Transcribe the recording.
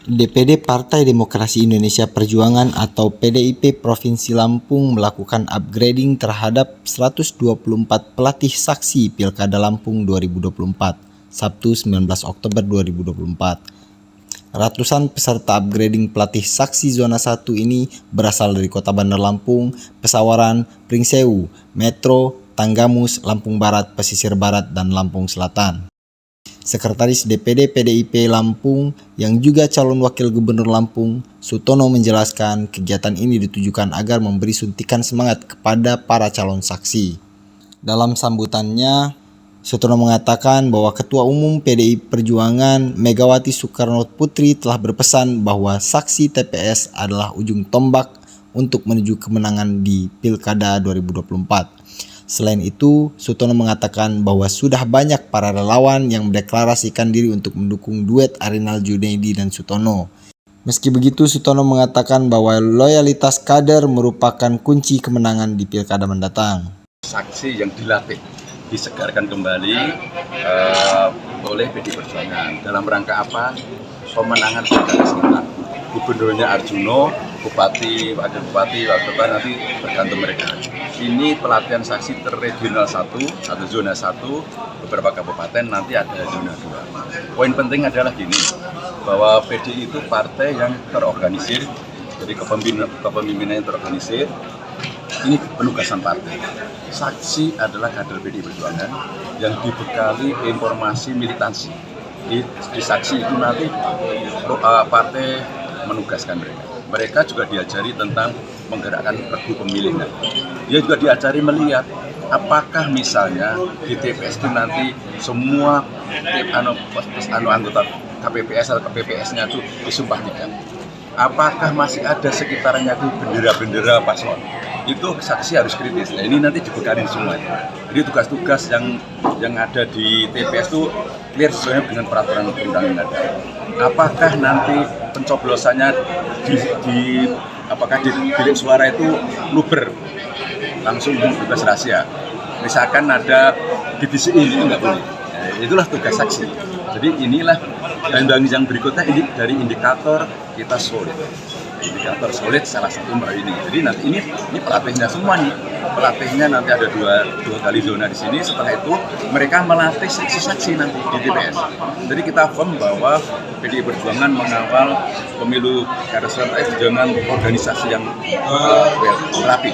DPD Partai Demokrasi Indonesia Perjuangan atau PDIP Provinsi Lampung melakukan upgrading terhadap 124 pelatih saksi Pilkada Lampung 2024, Sabtu 19 Oktober 2024. Ratusan peserta upgrading pelatih saksi zona 1 ini berasal dari Kota Bandar Lampung, Pesawaran, Pringsewu, Metro, Tanggamus, Lampung Barat, Pesisir Barat, dan Lampung Selatan. Sekretaris DPD PDIP Lampung yang juga calon wakil gubernur Lampung, Sutono menjelaskan kegiatan ini ditujukan agar memberi suntikan semangat kepada para calon saksi. Dalam sambutannya, Sutono mengatakan bahwa Ketua Umum PDI Perjuangan Megawati Soekarno Putri telah berpesan bahwa saksi TPS adalah ujung tombak untuk menuju kemenangan di Pilkada 2024. Selain itu, Sutono mengatakan bahwa sudah banyak para relawan yang mendeklarasikan diri untuk mendukung duet Arinal Junaidi dan Sutono. Meski begitu, Sutono mengatakan bahwa loyalitas kader merupakan kunci kemenangan di Pilkada mendatang. Saksi yang dilatih, disegarkan kembali oleh PDI Perjuangan. Dalam rangka apa? Pemenangan Pilkada serentak. Gubernurnya Arjuno, bupati, wakil bupati nanti tergantung mereka. Ini pelatihan saksi terregional 1 atau zona 1, beberapa kabupaten, nanti ada zona 2. Poin penting adalah gini, bahwa PDI itu partai yang terorganisir, jadi kepemimpinannya terorganisir. Ini penugasan partai. Saksi adalah kader PDI Perjuangan yang dibekali informasi militansi. Di saksi itu nanti partai menugaskan mereka. Mereka juga diajari tentang menggerakkan regu pemilih. Dia juga diajari melihat apakah misalnya di TPS itu nanti semua anggota KPPS atau KPPS-nya itu disumpah tidak. Apakah masih ada sekitarnya itu bendera-bendera paslon? Itu saksi harus kritis. Nah, ini nanti dibekali semua. Jadi tugas-tugas yang ada di TPS itu clear sesuai dengan peraturan undang yang ada. Apakah nanti pencoblosannya apakah di bilik suara itu luber langsung bebas rahasia? Misalkan ada divisi ini nggak boleh. Itulah tugas saksi. Jadi inilah dan yang berikutnya ini dari indikator kita solid. Indikator solid salah satu ini. Jadi nanti ini pelatihnya semua nih. Pelatihnya nanti ada dua kali zona di sini. Setelah itu mereka melatih saksi-saksi nanti di TPS. Jadi kita firm bahwa PDI Perjuangan mengawal pemilu kada serentak dengan organisasi yang rapi.